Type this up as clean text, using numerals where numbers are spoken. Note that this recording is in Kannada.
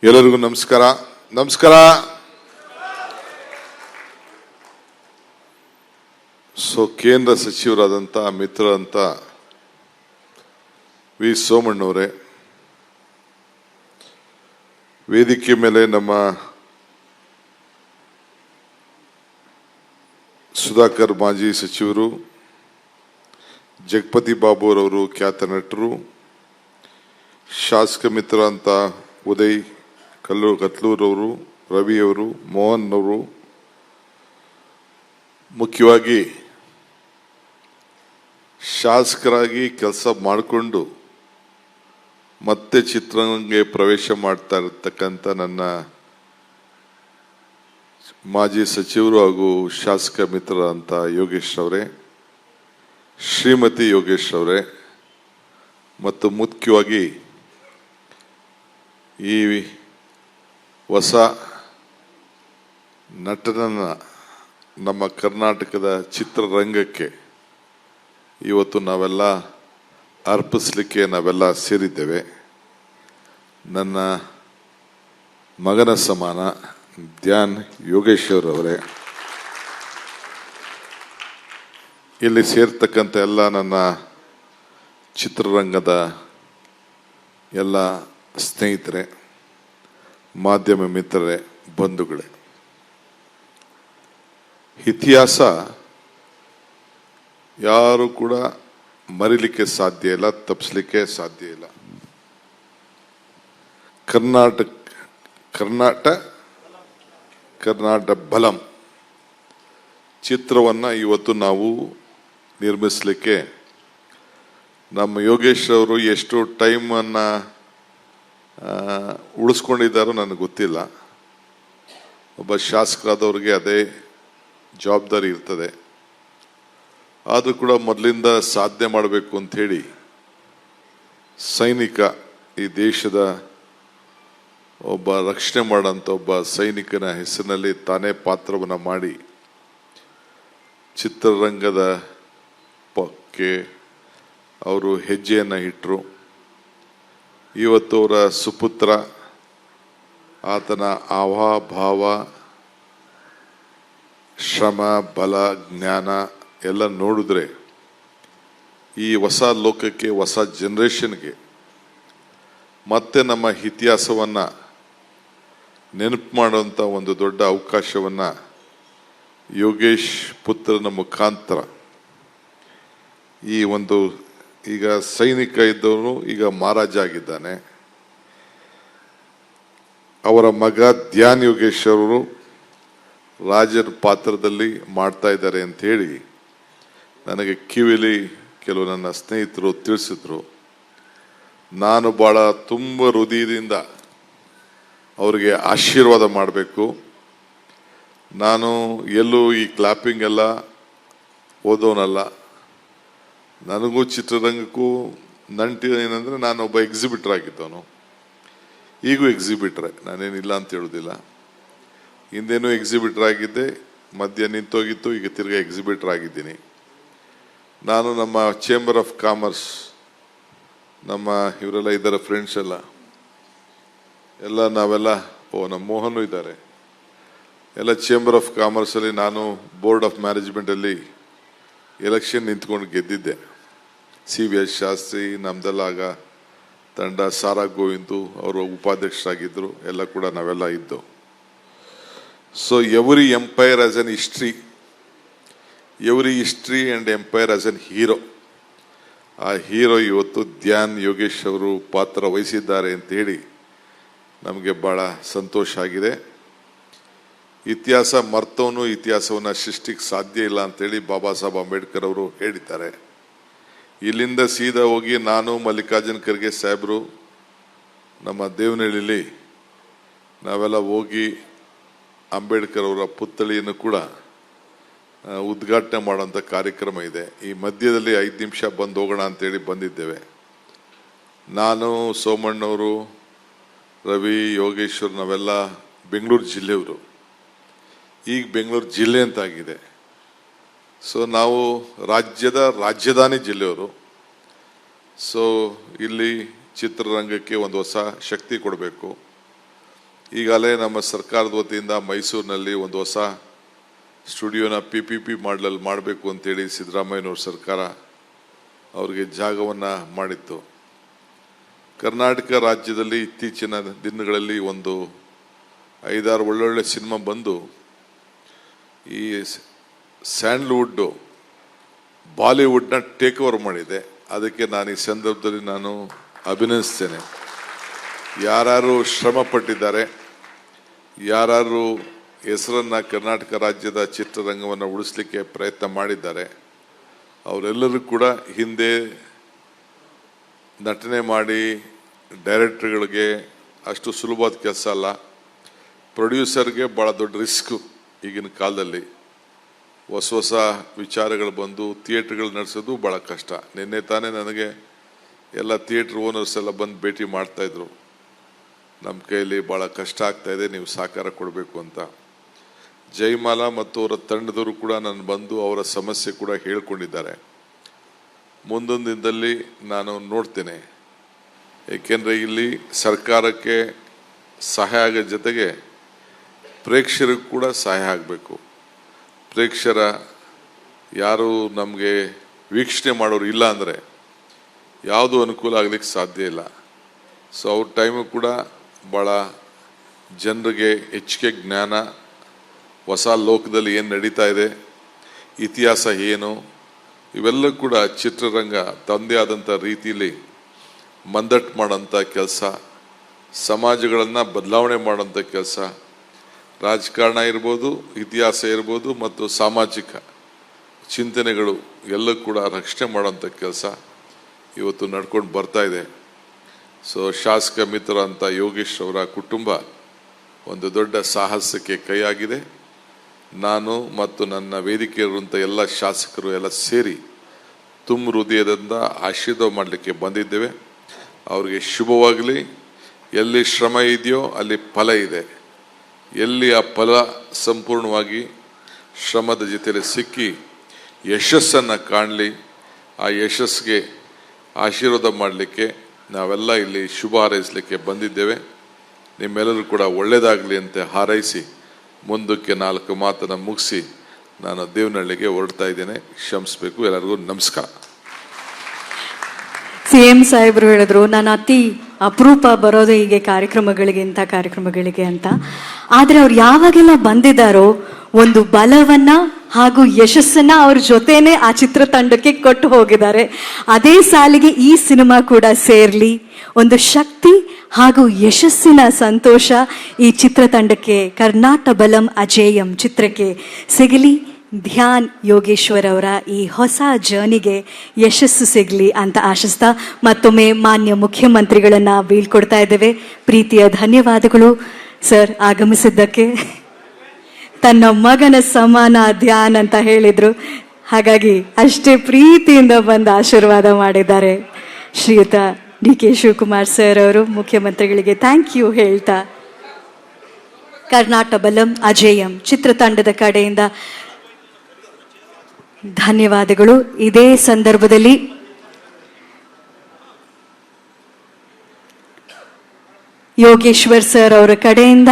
ಎಲ್ಲರಿಗೂ ನಮಸ್ಕಾರ. ಕೇಂದ್ರ ಸಚಿವರಾದಂಥ ಮಿತ್ರರಂತ ವಿ ಸೋಮಣ್ಣವರೇ, ವೇದಿಕೆ ಮೇಲೆ ನಮ್ಮ ಸುಧಾಕರ್ ಮಾಜಿ ಸಚಿವರು, ಜಗಪತಿ ಬಾಬುರವರು ಖ್ಯಾತ ನಟರು, ಶಾಸಕ ಮಿತ್ರ ಅಂತ ಉದಯ್ ಕತ್ಲೂರವರು, ರವಿಯವರು, ಮೋಹನ್ ಅವರು, ಮುಖ್ಯವಾಗಿ ಶಾಸಕರಾಗಿ ಕೆಲಸ ಮಾಡಿಕೊಂಡು ಮತ್ತೆ ಚಿತ್ರರಂಗಕ್ಕೆ ಪ್ರವೇಶ ಮಾಡ್ತಾ ಇರತಕ್ಕಂಥ ನನ್ನ ಮಾಜಿ ಸಚಿವರು ಹಾಗೂ ಶಾಸಕ ಮಿತ್ರ ಅಂತ ಯೋಗೇಶ್ ಅವರೇ, ಶ್ರೀಮತಿ ಯೋಗೇಶ್ ಅವರೇ, ಮತ್ತು ಮುಖ್ಯವಾಗಿ ಈ ಹೊಸ ನಟನನ್ನ ನಮ್ಮ ಕರ್ನಾಟಕದ ಚಿತ್ರರಂಗಕ್ಕೆ ಇವತ್ತು ನಾವೆಲ್ಲ ಅರ್ಪಿಸಲಿಕ್ಕೆ ನಾವೆಲ್ಲ ಸೇರಿದ್ದೇವೆ. ನನ್ನ ಮಗನ ಸಮಾನ ಧ್ಯಾನ್ ಯೋಗೇಶ್ ಅವರವರೇ, ಇಲ್ಲಿ ಸೇರ್ತಕ್ಕಂಥ ಎಲ್ಲ ನನ್ನ ಚಿತ್ರರಂಗದ ಎಲ್ಲ ಸ್ನೇಹಿತರೆ, ಮಾಧ್ಯಮ ಮಿತ್ರರೇ, ಬಂಧುಗಳೇ, ಇತಿಹಾಸ ಯಾರು ಕೂಡ ಮರಿಲಿಕ್ಕೆ ಸಾಧ್ಯ ಇಲ್ಲ, ತಪ್ಪಿಸ್ಲಿಕ್ಕೆ ಸಾಧ್ಯ ಇಲ್ಲ. ಕರ್ನಾಟಕ ಬಲಂ ಚಿತ್ರವನ್ನ ಇವತ್ತು ನಾವು ನಿರ್ಮಿಸಲಿಕ್ಕೆ ನಮ್ಮ ಯೋಗೇಶ್ ಅವರು ಎಷ್ಟು ಟೈಮನ್ನ ಉಳಿಸ್ಕೊಂಡಿದ್ದಾರೋ ನನಗೆ ಗೊತ್ತಿಲ್ಲ. ಒಬ್ಬ ಶಾಸಕರಾದವ್ರಿಗೆ ಅದೇ ಜವಾಬ್ದಾರಿ ಇರ್ತದೆ. ಆದರೂ ಕೂಡ ಮೊದಲಿಂದ ಸಾಧನೆ ಮಾಡಬೇಕು ಅಂತ ಹೇಳಿ ಸೈನಿಕ, ಈ ದೇಶದ ಒಬ್ಬ ರಕ್ಷಣೆ ಮಾಡೋಂಥ ಒಬ್ಬ ಸೈನಿಕನ ಹೆಸರಿನಲ್ಲಿ ತಾನೇ ಪಾತ್ರವನ್ನು ಮಾಡಿ ಚಿತ್ರರಂಗದ ಪಕ್ಕೆ ಅವರು ಹೆಜ್ಜೆಯನ್ನು ಇಟ್ಟರು. ಇವತ್ತು ಅವರ ಸುಪುತ್ರ, ಆತನ ಆವಾಭಾವ, ಶ್ರಮ, ಬಲ, ಜ್ಞಾನ ಎಲ್ಲ ನೋಡಿದ್ರೆ ಈ ಹೊಸ ಲೋಕಕ್ಕೆ, ಹೊಸ ಜನರೇಷನ್ಗೆ ಮತ್ತೆ ನಮ್ಮ ಇತಿಹಾಸವನ್ನು ನೆನಪು ಮಾಡುವಂಥ ಒಂದು ದೊಡ್ಡ ಅವಕಾಶವನ್ನು ಯೋಗೇಶ್ ಪುತ್ರನ ಮುಖಾಂತರ ಈ ಒಂದು, ಈಗ ಸೈನಿಕ ಇದ್ದವನು ಈಗ ಮಹಾರಾಜ ಆಗಿದ್ದಾನೆ. ಅವರ ಮಗ ಧ್ಯಾನ್ ಯೋಗೇಶ್ ಅವರು ರಾಜರ ಪಾತ್ರದಲ್ಲಿ ಮಾಡ್ತಾ ಇದ್ದಾರೆ ಅಂತ ಹೇಳಿ ನನಗೆ ಕಿವಿಲಿ ಕೆಲವು ನನ್ನ ಸ್ನೇಹಿತರು ತಿಳಿಸಿದ್ರು. ನಾನು ಬಹಳ ತುಂಬ ಹೃದಯದಿಂದ ಅವರಿಗೆ ಆಶೀರ್ವಾದ ಮಾಡಬೇಕು. ನಾನು ಎಲ್ಲೂ ಈ ಕ್ಲಾಪಿಂಗ್ ಎಲ್ಲ ಓದೋನಲ್ಲ. ನನಗೂ ಚಿತ್ರರಂಗಕ್ಕೂ ನಂಟಿ ಏನಂದರೆ, ನಾನು ಒಬ್ಬ ಎಕ್ಸಿಬಿಟರ್ ಆಗಿದ್ದವನು, ಈಗೂ ಎಕ್ಸಿಬಿಟ್ರೆ, ನಾನೇನಿಲ್ಲ ಅಂತ ಹೇಳೋದಿಲ್ಲ. ಹಿಂದೇನೂ ಎಕ್ಸಿಬಿಟರ್ ಆಗಿದ್ದೆ, ಮಧ್ಯ ನಿಂತೋಗಿತ್ತು, ಈಗ ತಿರ್ಗಾ ಎಕ್ಸಿಬಿಟರ್ ಆಗಿದ್ದೀನಿ. ನಾನು ನಮ್ಮ ಚೇಂಬರ್ ಆಫ್ ಕಾಮರ್ಸ್, ನಮ್ಮ ಇವರೆಲ್ಲ ಇದ್ದಾರೆ, ಫ್ರೆಂಡ್ಸ್ ಎಲ್ಲ ನಾವೆಲ್ಲ, ನಮ್ಮ ಮೋಹನು ಇದ್ದಾರೆ, ಎಲ್ಲ ಚೇಂಬರ್ ಆಫ್ ಕಾಮರ್ಸಲ್ಲಿ ನಾನು ಬೋರ್ಡ್ ಆಫ್ ಮ್ಯಾನೇಜ್ಮೆಂಟಲ್ಲಿ ಎಲೆಕ್ಷನ್ ನಿಂತ್ಕೊಂಡು ಗೆದ್ದಿದ್ದೆ. CVS ಶಾಸ್ತ್ರಿ, ನಮ್ದೆಲ್ಲ ಆಗ ತಂಡ, ಸಾರಾ ಗೋವಿಂದು ಅವರು ಉಪಾಧ್ಯಕ್ಷರಾಗಿದ್ದರು, ಎಲ್ಲ ಕೂಡ ನಾವೆಲ್ಲ ಇದ್ದು. So every empire as an history, every history and empire as an hero. ಆ ಹೀರೋ ಇವತ್ತು ಧ್ಯಾನ್ ಯೋಗೇಶ್ ಅವರು ಪಾತ್ರ ವಹಿಸಿದ್ದಾರೆ ಅಂತೇಳಿ ನಮಗೆ ಭಾಳ ಸಂತೋಷ ಆಗಿದೆ. ಇತಿಹಾಸ ಮರ್ತವನು ಇತಿಹಾಸವನ್ನು ಸೃಷ್ಟಿಗೆ ಸಾಧ್ಯ ಇಲ್ಲ ಅಂತೇಳಿ ಬಾಬಾ ಸಾಹೇಬ್ ಅಂಬೇಡ್ಕರ್ ಅವರು ಹೇಳಿದ್ದಾರೆ. ಇಲ್ಲಿಂದ ಸೀದಾ ಹೋಗಿ ನಾನು, ಮಲ್ಲಿಕಾರ್ಜುನ ಖರ್ಗೆ ಸಾಹೇಬರು, ನಮ್ಮ ದೇವನಹಳ್ಳಿಲಿ ನಾವೆಲ್ಲ ಹೋಗಿ ಅಂಬೇಡ್ಕರ್ ಅವರ ಪುತ್ಥಳಿಯನ್ನು ಕೂಡ ಉದ್ಘಾಟನೆ ಮಾಡೋಂಥ ಕಾರ್ಯಕ್ರಮ ಇದೆ. ಈ ಮಧ್ಯದಲ್ಲಿ 5 ನಿಮಿಷ ಬಂದು ಹೋಗೋಣ ಅಂತೇಳಿ ಬಂದಿದ್ದೇವೆ. ನಾನು, ಸೋಮಣ್ಣವರು, ರವಿ, ಯೋಗೇಶ್ವರ್, ನಾವೆಲ್ಲ ಬೆಂಗಳೂರು ಜಿಲ್ಲೆಯವರು. ಈಗ ಬೆಂಗಳೂರು ಜಿಲ್ಲೆ ಅಂತ ಆಗಿದೆ. ಸೊ ನಾವು ರಾಜ್ಯದ ರಾಜಧಾನಿ ಜಿಲ್ಲೆಯವರು. ಸೊ ಇಲ್ಲಿ ಚಿತ್ರರಂಗಕ್ಕೆ ಒಂದು ಹೊಸ ಶಕ್ತಿ ಕೊಡಬೇಕು, ಈಗಾಗಲೇ ನಮ್ಮ ಸರ್ಕಾರದ ವತಿಯಿಂದ ಮೈಸೂರಿನಲ್ಲಿ ಒಂದು ಹೊಸ ಸ್ಟುಡಿಯೋನ PPP ಮಾಡಲಲ್ಲಿ ಮಾಡಬೇಕು ಅಂತೇಳಿ ಸಿದ್ದರಾಮಯ್ಯನವ್ರ ಸರ್ಕಾರ ಅವರಿಗೆ ಜಾಗವನ್ನು ಮಾಡಿತ್ತು. ಕರ್ನಾಟಕ ರಾಜ್ಯದಲ್ಲಿ ಇತ್ತೀಚಿನ ದಿನಗಳಲ್ಲಿ ಒಂದು 5-6 ಒಳ್ಳೊಳ್ಳೆ ಸಿನಿಮಾ ಬಂದು ಈ ಸ್ಯಾಂಡಲ್ವುಡ್ ಬಾಲಿವುಡ್ನ ಟೇಕ್ ಓವರ್ ಮಾಡಿದೆ. ಅದಕ್ಕೆ ನಾನು ಈ ಸಂದರ್ಭದಲ್ಲಿ ನಾನು ಅಭಿನಂದಿಸ್ತೇನೆ. ಯಾರು ಶ್ರಮ ಪಟ್ಟಿದ್ದಾರೆ, ಯಾರು ಹೆಸರನ್ನು ಕರ್ನಾಟಕ ರಾಜ್ಯದ ಚಿತ್ರರಂಗವನ್ನು ಉಳಿಸಲಿಕ್ಕೆ ಪ್ರಯತ್ನ ಮಾಡಿದ್ದಾರೆ, ಅವರೆಲ್ಲರೂ ಕೂಡ ಹಿಂದೆ ನಟನೆ ಮಾಡಿ ಡೈರೆಕ್ಟರ್ಗಳಿಗೆ ಅಷ್ಟು ಸುಲಭವಾದ ಕೆಲಸ ಅಲ್ಲ. ಪ್ರೊಡ್ಯೂಸರ್ಗೆ ಭಾಳ ದೊಡ್ಡ ರಿಸ್ಕು. ಈಗಿನ ಕಾಲದಲ್ಲಿ ಹೊಸ ವಿಚಾರಗಳು ಬಂದು ಥಿಯೇಟ್ರ್ಗಳು ನಡೆಸೋದು ಭಾಳ ಕಷ್ಟ. ನಿನ್ನೆ ತಾನೇ ನನಗೆ ಎಲ್ಲ ಥಿಯೇಟ್ರ್ ಓನರ್ಸ್ ಎಲ್ಲ ಬಂದು ಭೇಟಿ ಮಾಡ್ತಾಯಿದ್ರು. ನಮ್ಮ ಕೈಯಲ್ಲಿ ಭಾಳ ಕಷ್ಟ ಆಗ್ತಾಯಿದೆ, ನೀವು ಸಹಕಾರ ಕೊಡಬೇಕು ಅಂತ. ಜಯಮಾಲಾ ಮತ್ತು ಅವರ ತಂಡದವರು ಕೂಡ ನಾನು ಬಂದು ಅವರ ಸಮಸ್ಯೆ ಕೂಡ ಹೇಳ್ಕೊಂಡಿದ್ದಾರೆ. ಮುಂದೊಂದು ದಿನದಲ್ಲಿ ನಾನು ನೋಡ್ತೇನೆ. ಏಕೆಂದರೆ ಇಲ್ಲಿ ಸರ್ಕಾರಕ್ಕೆ ಸಹಾಯ ಆಗೋ ಜೊತೆಗೆ ಪ್ರೇಕ್ಷಕರಿಗೂ ಕೂಡ ಸಹಾಯ ಆಗಬೇಕು. ಪ್ರೇಕ್ಷರ ಯಾರು ನಮಗೆ ವೀಕ್ಷಣೆ ಮಾಡೋರು ಇಲ್ಲ ಅಂದರೆ ಯಾವುದೂ ಅನುಕೂಲ ಆಗಲಿಕ್ಕೆ ಸಾಧ್ಯ ಇಲ್ಲ. ಸೊ ಅವ್ರ ಟೈಮು ಕೂಡ ಭಾಳ ಜನರಿಗೆ ಹೆಚ್ಚಿಗೆ ಜ್ಞಾನ, ಹೊಸ ಲೋಕದಲ್ಲಿ ಏನು ನಡೀತಾ ಇದೆ, ಇತಿಹಾಸ ಏನು, ಇವೆಲ್ಲ ಕೂಡ ಚಿತ್ರರಂಗ ತಂದೆ ಆದಂಥ ರೀತಿಯಲ್ಲಿ ಮಂದಟ್ಟು ಮಾಡೋಂಥ ಕೆಲಸ, ಸಮಾಜಗಳನ್ನು ಬದಲಾವಣೆ ಮಾಡೋಂಥ ಕೆಲಸ, ರಾಜಕಾರಣ ಇರ್ಬೋದು, ಇತಿಹಾಸ ಇರ್ಬೋದು ಮತ್ತು ಸಾಮಾಜಿಕ ಚಿಂತನೆಗಳು ಎಲ್ಲ ಕೂಡ ರಕ್ಷಣೆ ಮಾಡೋಂಥ ಕೆಲಸ ಇವತ್ತು ನಡ್ಕೊಂಡು ಬರ್ತಾ ಇದೆ. ಸೊ ಶಾಸಕ ಮಿತ್ರ ಅಂತ ಯೋಗೇಶ್ ಅವರ ಕುಟುಂಬ ಒಂದು ದೊಡ್ಡ ಸಾಹಸಕ್ಕೆ ಕೈಯಾಗಿದೆ. ನಾನು ಮತ್ತು ನನ್ನ ವೇದಿಕೆ ಇರುವಂಥ ಎಲ್ಲ ಶಾಸಕರು ಎಲ್ಲ ಸೇರಿ ತುಂಬ ಹೃದಯದಿಂದ ಆಶೀರ್ವಾದ ಮಾಡಲಿಕ್ಕೆ ಬಂದಿದ್ದೇವೆ. ಅವ್ರಿಗೆ ಶುಭವಾಗಲಿ. ಎಲ್ಲಿ ಶ್ರಮ ಇದೆಯೋ ಅಲ್ಲಿ ಫಲ ಇದೆ. ಎಲ್ಲಿ ಆ ಫಲ ಸಂಪೂರ್ಣವಾಗಿ ಶ್ರಮದ ಜೊತೆಯಲ್ಲಿ ಸಿಕ್ಕಿ ಯಶಸ್ಸನ್ನು ಕಾಣಲಿ. ಆ ಯಶಸ್ಸಿಗೆ ಆಶೀರ್ವಾದ ಮಾಡಲಿಕ್ಕೆ ನಾವೆಲ್ಲ ಇಲ್ಲಿ ಶುಭ ಹಾರೈಸಲಿಕ್ಕೆ ಬಂದಿದ್ದೇವೆ. ನಿಮ್ಮೆಲ್ಲರೂ ಕೂಡ ಒಳ್ಳೆಯದಾಗಲಿ ಅಂತ ಹಾರೈಸಿ ಮುಂದಕ್ಕೆ 4 ಮಾತನ್ನು ಮುಗಿಸಿ ನಾನು ದೇವನಹಳ್ಳಿಗೆ ಹೊರಡ್ತಾ ಇದ್ದೇನೆ. ಕ್ಷಮಿಸಬೇಕು. ಎಲ್ಲರಿಗೂ ನಮಸ್ಕಾರ. CM ಸಾಹೇಬರು ಹೇಳಿದ್ರು, ನಾನು ಅತಿ ಅಪರೂಪ ಬರೋದು ಹೀಗೆ ಕಾರ್ಯಕ್ರಮಗಳಿಗೆ, ಇಂಥ ಕಾರ್ಯಕ್ರಮಗಳಿಗೆ ಅಂತ. ಆದರೆ ಅವ್ರು ಯಾವಾಗೆಲ್ಲ ಬಂದಿದ್ದಾರೋ ಒಂದು ಬಲವನ್ನ ಹಾಗೂ ಯಶಸ್ಸನ್ನ ಅವ್ರ ಜೊತೆನೆ ಆ ಚಿತ್ರತಂಡಕ್ಕೆ ಕೊಟ್ಟು ಹೋಗಿದ್ದಾರೆ. ಅದೇ ಸಾಲಿಗೆ ಈ ಸಿನಿಮಾ ಕೂಡ ಸೇರ್ಲಿ, ಒಂದು ಶಕ್ತಿ ಹಾಗೂ ಯಶಸ್ಸಿನ ಸಂತೋಷ ಈ ಚಿತ್ರತಂಡಕ್ಕೆ, ಕರ್ನಾಟ ಬಲಂ ಅಜೇಯಂ ಚಿತ್ರಕ್ಕೆ ಸಿಗಲಿ. ಧ್ಯಾನ್ ಯೋಗೇಶ್ವರ್ ಅವರ ಈ ಹೊಸ ಜರ್ನಿಗೆ ಯಶಸ್ಸು ಸಿಗಲಿ ಅಂತ ಆಶಿಸ್ತಾ ಮತ್ತೊಮ್ಮೆ ಮಾನ್ಯ ಮುಖ್ಯಮಂತ್ರಿಗಳನ್ನ ಬೀಳ್ಕೊಡ್ತಾ ಇದ್ದೇವೆ. ಪ್ರೀತಿಯ ಧನ್ಯವಾದಗಳು ಸರ್ ಆಗಮಿಸಿದ್ದಕ್ಕೆ. ತನ್ನ ಮಗನ ಸಮಾನ ಧ್ಯಾನ್ ಅಂತ ಹೇಳಿದ್ರು, ಹಾಗಾಗಿ ಅಷ್ಟೇ ಪ್ರೀತಿಯಿಂದ ಬಂದು ಆಶೀರ್ವಾದ ಮಾಡಿದ್ದಾರೆ ಶ್ರೀಯುತ DK ಶಿವಕುಮಾರ್ ಸರ್ ಅವರು. ಮುಖ್ಯಮಂತ್ರಿಗಳಿಗೆ ಥ್ಯಾಂಕ್ ಯು ಹೇಳ್ತಾ ಕರ್ನಾಟ ಬಲಂ ಅಜೇಯಂ ಚಿತ್ರತಂಡದ ಕಡೆಯಿಂದ ಧನ್ಯವಾದಗಳು. ಇದೇ ಸಂದರ್ಭದಲ್ಲಿ ಯೋಗೇಶ್ವರ್ ಸರ್ ಅವರ ಕಡೆಯಿಂದ